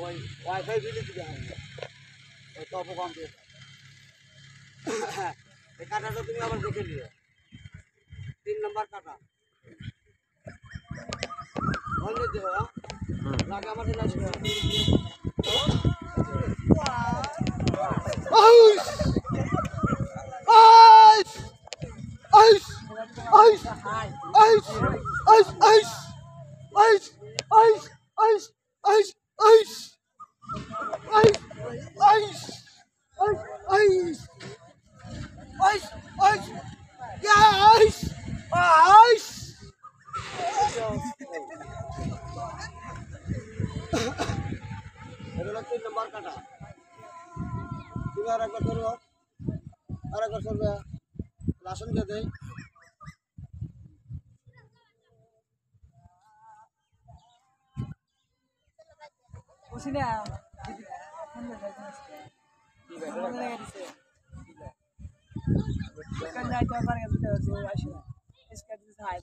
ওই ওয়াইফাই বিলে দিতে হয় ওই টপ কম দিয়ে এই কাটাটা তুমি আবার দেখে নিও 3 নম্বর কাটা অন্য দিও লাগে আমাদের লাগবে এগুলো 3 নম্বর কাটা তুমি আর একবার ধরো আর একবার চলবে লাসন দিয়ে দেয় Usina. Kan na ito parang ito. Asya. Iska din sa